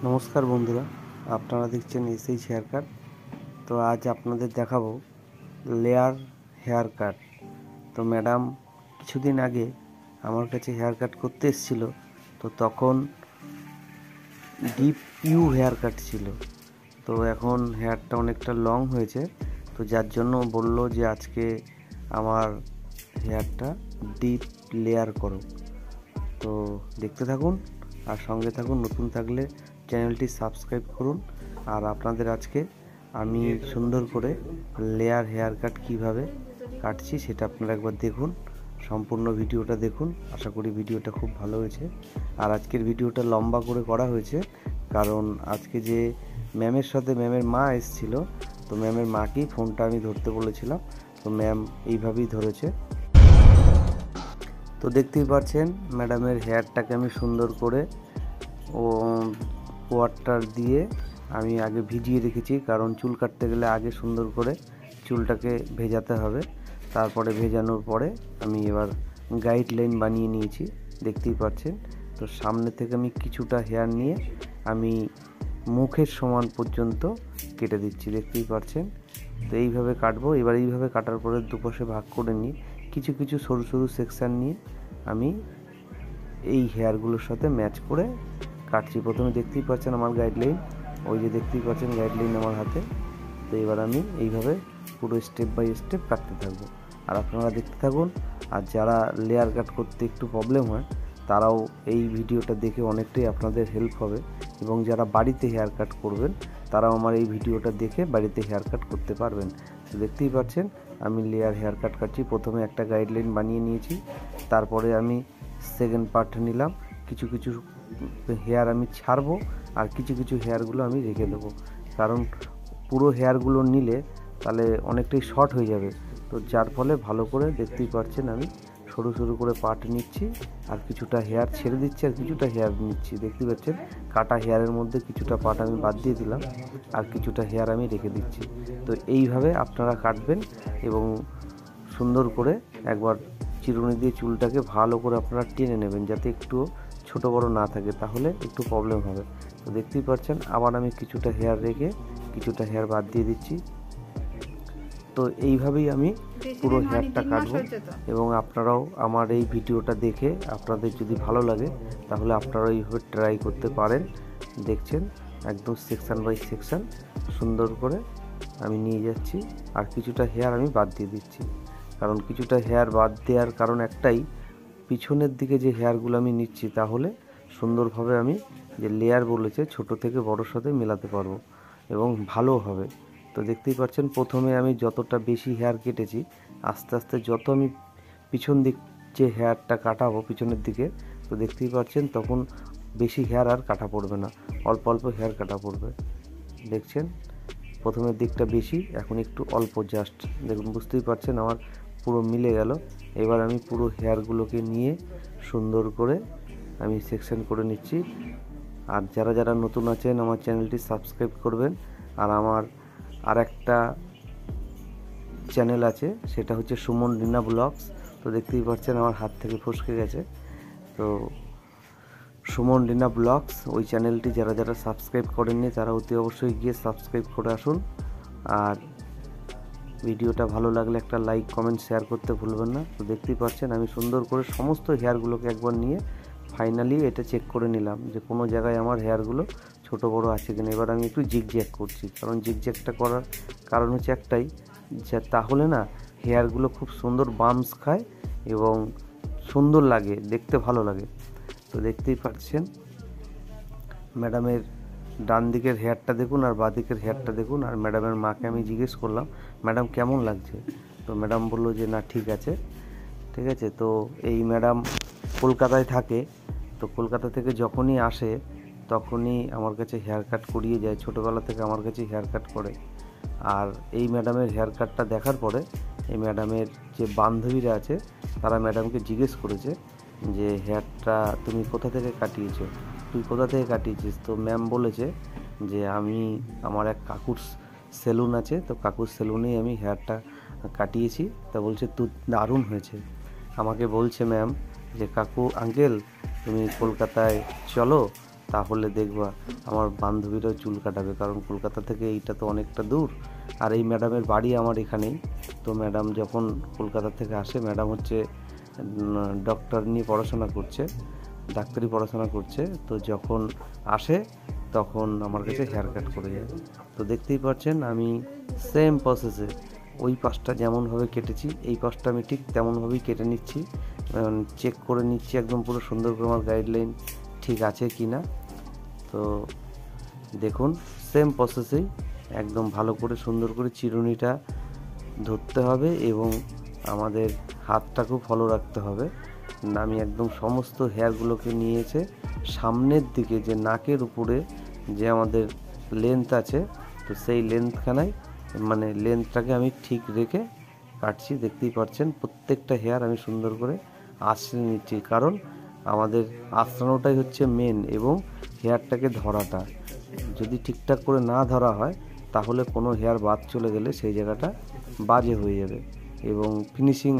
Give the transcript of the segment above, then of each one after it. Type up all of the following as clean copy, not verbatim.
নমস্কার বন্ধুরা, আপনারা দেখছেন এসএইচ হেয়ার কাট। তো আজ আপনাদের দেখাবো লেয়ার হেয়ার কাট। তো ম্যাডাম কিছুদিন আগে আমার কাছে হেয়ার কাট করতে এসেছিল, তো তখন ডিপ ইউ হেয়ার কাট ছিল। তো এখন হেয়ারটা অনেকটা লং হয়েছে, তো যার জন্য বলল যে আজকে আমার হেয়ারটা ডিপ লেয়ার করো। তো দেখতে থাকুন আর সঙ্গে থাকুন। নতুন থাকলে চ্যানেলটি সাবস্ক্রাইব করুন। আর আপনাদের আজকে আমি সুন্দর করে লেয়ার হেয়ার কাট কীভাবে কাটছি সেটা আপনারা একবার দেখুন, সম্পূর্ণ ভিডিওটা দেখুন। আশা করি ভিডিওটা খুব ভালো হয়েছে। আর আজকের ভিডিওটা লম্বা করে করা হয়েছে কারণ আজকে যে ম্যামের সাথে ম্যামের মা এসেছিলো, তো ম্যামের মাকেই ফোনটা আমি ধরতে বলেছিলাম, তো ম্যাম এইভাবেই ধরেছে। তো দেখতেই পাচ্ছেন ম্যাডামের হেয়ারটাকে আমি সুন্দর করে ওয়াটার দিয়ে আমি আগে ভিজিয়ে রেখেছি, কারণ চুল কাটতে গেলে আগে সুন্দর করে চুলটাকে ভেজাতে হবে। তারপরে ভেজানোর পরে আমি এবার গাইডলাইন বানিয়ে নিয়েছি, দেখতেই পাচ্ছেন। তো সামনে থেকে আমি কিছুটা হেয়ার নিয়ে আমি মুখের সমান পর্যন্ত কেটে দিচ্ছি, দেখতেই পাচ্ছেন। তো এইভাবে কাটবো। এবার এইভাবে কাটার পরে দুপাশে ভাগ করে নিয়ে কিছু কিছু সরু সরু সেকশান নিয়ে আমি এই হেয়ারগুলোর সাথে ম্যাচ করে কাটছি। প্রথমে দেখতেই পাচ্ছেন আমার গাইডলাইন, ওই যে দেখতেই পাচ্ছেন গাইডলাইন আমার হাতে। তো এবার আমি এইভাবে পুরো স্টেপ বাই স্টেপ কাটতে থাকবো, আর আপনারা দেখতে থাকুন। আর যারা লেয়ার কাট করতে একটু প্রবলেম হয় তারাও এই ভিডিওটা দেখে অনেকটাই আপনাদের হেল্প হবে, এবং যারা বাড়িতে হেয়ার কাট করবেন তারাও আমার এই ভিডিওটা দেখে বাড়িতে হেয়ার কাট করতে পারবেন। তো দেখতেই পাচ্ছেন আমি লেয়ার হেয়ার কাট কাটছি। প্রথমে একটা গাইডলাইন বানিয়ে নিয়েছি, তারপরে আমি সেকেন্ড পার্ট নিলাম। কিছু কিছু হেয়ার আমি ছাড়বো আর কিছু কিছু হেয়ারগুলো আমি রেখে দেবো, কারণ পুরো হেয়ারগুলো নিলে তাহলে অনেকটাই শর্ট হয়ে যাবে। তো যার ফলে ভালো করে দেখতেই পাচ্ছেন আমি সরু সরু করে পার্ট নিচ্ছি, আর কিছুটা হেয়ার ছেড়ে দিচ্ছি আর কিছুটা হেয়ার নিচ্ছি। দেখতে পাচ্ছেন কাটা হেয়ারের মধ্যে কিছুটা পার্ট আমি বাদ দিয়ে দিলাম আর কিছুটা হেয়ার আমি রেখে দিচ্ছি। তো এইভাবে আপনারা কাটবেন এবং সুন্দর করে একবার চিরুনি দিয়ে চুলটাকে ভালো করে আপনারা টেনে নেবেন, যাতে একটু ছোটো বড়ো না থাকে, তাহলে একটু প্রবলেম হবে। তো দেখতেই পাচ্ছেন আবার আমি কিছুটা হেয়ার রেখে কিছুটা হেয়ার বাদ দিয়ে দিচ্ছি। তো এইভাবেই আমি পুরো হেয়ারটা কাটবো, এবং আপনারাও আমার এই ভিডিওটা দেখে আপনাদের যদি ভালো লাগে তাহলে আপনারাও এইভাবে ট্রাই করতে পারেন। দেখছেন একদম সেকশান বাই সেকশান সুন্দর করে আমি নিয়ে যাচ্ছি, আর কিছুটা হেয়ার আমি বাদ দিয়ে দিচ্ছি। কারণ কিছুটা হেয়ার বাদ দেওয়ার কারণ একটাই, পিছনের দিকে যে হেয়ারগুলো আমি নিচ্ছি তাহলে সুন্দরভাবে আমি যে লেয়ার বলেছে ছোট থেকে বড়োর সাথে মেলাতে পারবো এবং ভালো হবে। তো দেখতেই পাচ্ছেন প্রথমে আমি যতটা বেশি হেয়ার কেটেছি, আস্তে আস্তে যত আমি পিছন দিক যে হেয়ারটা কাটাবো পিছনের দিকে, তো দেখতেই পাচ্ছেন তখন বেশি হেয়ার আর কাটা পড়বে না, অল্প অল্প হেয়ার কাটা পড়বে। দেখছেন প্রথমের দিকটা বেশি, এখন একটু অল্প জাস্ট, দেখুন বুঝতেই পারছেন আমার পুরো মিলে গেল। এবার আমি পুরো হেয়ারগুলোকে নিয়ে সুন্দর করে আমি সেকশন করে নিচ্ছি। আর যারা যারা নতুন আছেন আমার চ্যানেলটি সাবস্ক্রাইব করবেন। আর আমার আর একটা চ্যানেল আছে, সেটা হচ্ছে সুমন রিনা ব্লগস। তো দেখতেই পাচ্ছেন আমার হাত থেকে ফসকে গেছে। তো সুমন রিনা ব্লগস ওই চ্যানেলটি যারা যারা সাবস্ক্রাইব করেননি তারা অতি অবশ্যই গিয়ে সাবস্ক্রাইব করে আসুন। আর ভিডিওটা ভালো লাগলে একটা লাইক কমেন্ট শেয়ার করতে ভুলবেন না। তো দেখতেই পাচ্ছেন আমি সুন্দর করে সমস্ত হেয়ারগুলোকে একবার নিয়ে ফাইনালি এটা চেক করে নিলাম যে কোনো জায়গায় আমার হেয়ারগুলো ছোট বড় আছে কিনা। এবার আমি একটু জিগজ্যাগ করছি, কারণ জিগজ্যাগটা করার কারণ হচ্ছে একটাই, যে তাহলে না হেয়ারগুলো খুব সুন্দর বাম্পস খায় এবং সুন্দর লাগে, দেখতে ভালো লাগে। তো দেখতেই পাচ্ছেন ম্যাডামের ডান দিকের হেয়ারটা দেখুন আর বাঁ দিকের হেয়ারটা দেখুন। আর ম্যাডামের মাকে আমি জিজ্ঞেস করলাম ম্যাডাম কেমন লাগছে, তো ম্যাডাম বললো যে না ঠিক আছে ঠিক আছে। তো এই ম্যাডাম কলকাতায় থাকে, তো কলকাতা থেকে যখনই আসে তখনই আমার কাছে হেয়ার কাট করিয়ে যায়, ছোটোবেলা থেকে আমার কাছে হেয়ার কাট করে। আর এই ম্যাডামের হেয়ার কাটটা দেখার পরে এই ম্যাডামের যে বান্ধবীরা আছে তারা ম্যাডামকে জিজ্ঞেস করেছে যে হেয়ারটা তুমি কোথা থেকে কাটিয়েছো, তুই কোথা থেকে কাটিয়েছিস। তো ম্যাম বলেছে যে আমি আমার এক কাকুর সেলুন আছে, তো কাকুর সেলুনেই আমি হেয়ারটা কাটিয়েছি। তা বলছে তুই দারুণ হয়েছে। আমাকে বলছে ম্যাম যে কাকু আঙ্কেল তুমি কলকাতায় চলো, তাহলে দেখবা আমার বান্ধবীরাও চুল কাটাবে, কারণ কলকাতা থেকে এইটা তো অনেকটা দূর। আর এই ম্যাডামের বাড়ি আমার এখানেই। তো ম্যাডাম যখন কলকাতা থেকে আসে, ম্যাডাম হচ্ছে ডক্টর নিয়ে পড়াশোনা করছে, ডাক্তারি পড়াশোনা করছে। তো যখন আসে তখন আমার কাছে হেয়ার কাট করে যায়। তো দেখতেই পাচ্ছেন আমি সেম প্রসেসে ওই পাশটা যেমনভাবে কেটেছি, এই পাশটা আমি ঠিক তেমনভাবেই কেটে নিচ্ছি, চেক করে নিচ্ছি একদম পুরো সুন্দর করে আমার গাইডলাইন ঠিক আছে কি না। তো দেখুন সেম প্রসেসেই একদম ভালো করে সুন্দর করে চিরুনিটা ধরতে হবে এবং আমাদের হাতটাকেও ফলো রাখতে হবে। আমি একদম সমস্ত হেয়ারগুলোকে নিয়েছে সামনের দিকে, যে নাকের উপরে যে আমাদের লেন্থ আছে, তো সেই লেন্থখানায় মানে লেন্থটাকে আমি ঠিক রেখে কাটছি। দেখতেই পাচ্ছেন প্রত্যেকটা হেয়ার আমি সুন্দর করে আঁচড়ে নিচ্ছি, কারণ আমাদের আঁচড়ানোটাই হচ্ছে মেন, এবং হেয়ারটাকে ধরাটা যদি ঠিকঠাক করে না ধরা হয় তাহলে কোনো হেয়ার বাদ চলে গেলে সেই জায়গাটা বাজে হয়ে যাবে এবং ফিনিশিং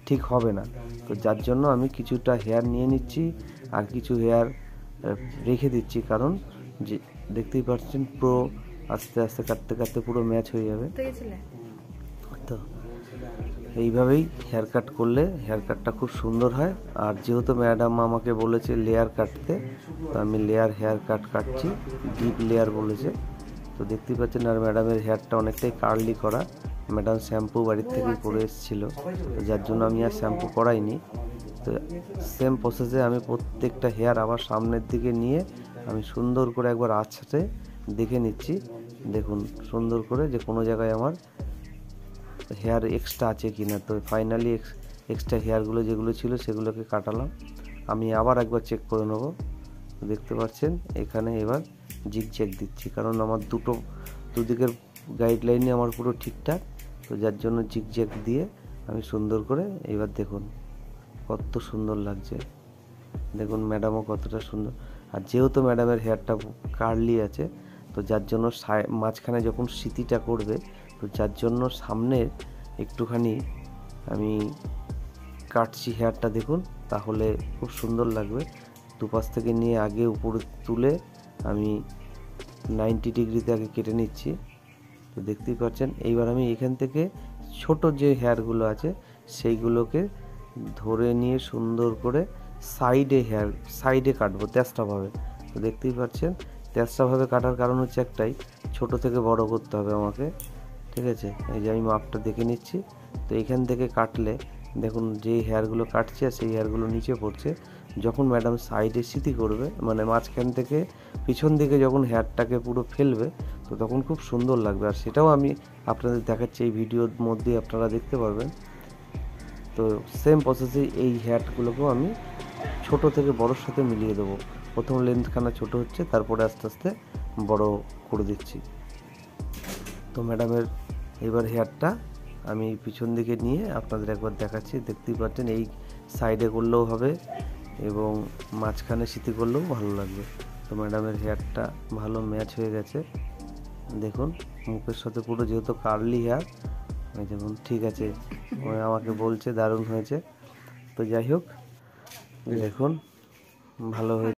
ঠিক হবে না। তো যার জন্য আমি কিছুটা হেয়ার নিয়ে নিচ্ছি আর কিছু হেয়ার রেখে দিচ্ছি, কারণ যে দেখতেই পাচ্ছেন পুরো আস্তে আস্তে কাটতে কাটতে পুরো ম্যাচ হয়ে যাবে। তো এইভাবেই হেয়ার কাট করলে হেয়ার কাটটা খুব সুন্দর হয়। আর যেহেতু ম্যাডাম আমাকে বলেছে লেয়ার কাটতে, তো আমি লেয়ার হেয়ার কাট কাটছি, ডিপ লেয়ার বলেছে। তো দেখতেই পাচ্ছেন আর ম্যাডামের হেয়ারটা অনেকটাই কার্লি করা। ম্যাডাম শ্যাম্পু বাড়ির থেকেই করে এসেছিলো, তো যার জন্য আমি আর শ্যাম্পু করাইনি। তো সেম প্রসেসে আমি প্রত্যেকটা হেয়ার আবার সামনের দিকে নিয়ে আমি সুন্দর করে একবার আঁচড়ে দেখে নিচ্ছি। দেখুন সুন্দর করে যে কোনো জায়গায় আমার হেয়ার এক্সট্রা আছে কি না। তো ফাইনালি এক্সট্রা হেয়ারগুলো যেগুলো ছিল সেগুলোকে কাটালাম। আমি আবার একবার চেক করে নেব। দেখতে পাচ্ছেন এখানে এবার জিগজ্যাগ দিচ্ছি, কারণ আমার দুদিকের গাইডলাইনে আমার পুরো ঠিকঠাক। তো যার জন্য জিগজ্যাগ দিয়ে আমি সুন্দর করে এবার দেখুন কত সুন্দর লাগছে। দেখুন ম্যাডামও কতটা সুন্দর। আর যেহেতু ম্যাডামের হেয়ারটা কার্লি আছে, তো যার জন্য মাঝখানে যখন সিতিটা করবে, তো যার জন্য সামনে একটুখানি আমি কাটছি হেয়ারটা, দেখুন তাহলে খুব সুন্দর লাগবে। দুপাশ থেকে নিয়ে আগে উপরে তুলে আমি 90 ডিগ্রিতে আগে কেটে নিচ্ছি। তো দেখতেই পাচ্ছেন এইবার আমি এখান থেকে ছোট যে হেয়ারগুলো আছে সেইগুলোকে ধরে নিয়ে সুন্দর করে সাইডে কাটবো তেস্তাভাবে। তো দেখতেই পাচ্ছেন তেস্তাভাবে কাটার কারণ হচ্ছে একটাই, ছোট থেকে বড় করতে হবে আমাকে, ঠিক আছে। এই যে আমি মাপটা দেখে নিচ্ছি। তো এখান থেকে কাটলে দেখুন যে হেয়ারগুলো কাটছে আর সেই হেয়ারগুলো নিচে পড়ছে। যখন ম্যাডাম সাইডে সিতি করবে, মানে মাঝখান থেকে পিছন দিকে যখন হেয়ারটাকে পুরো ফেলবে, তো তখন খুব সুন্দর লাগবে। আর সেটাও আমি আপনাদের দেখাচ্ছি এই ভিডিওর মধ্যে, আপনারা দেখতে পারবেন। তো সেম প্রসেসে এই হেয়ারগুলোকেও আমি ছোট থেকে বড়োর সাথে মিলিয়ে দেবো। প্রথম লেন্থখানা ছোট হচ্ছে, তারপরে আস্তে আস্তে বড় করে দিচ্ছি। তো ম্যাডামের এবার হেয়ারটা আমি পিছন দিকে নিয়ে আপনাদের একবার দেখাচ্ছি। দেখতেই পাচ্ছেন এই সাইডে করলেও হবে এবং মাঝখানে সিতি করলেও ভালো লাগবে। তো ম্যাডামের হেয়ারটা ভালো ম্যাচ হয়ে গেছে, দেখুন মুখের সাথে পুরো, যেহেতু কার্লি হেয়ার। দেখুন ঠিক আছে, আমাকে বলছে দারুণ হয়েছে। তো যাই হোক, দেখুন ভালো হয়েছে।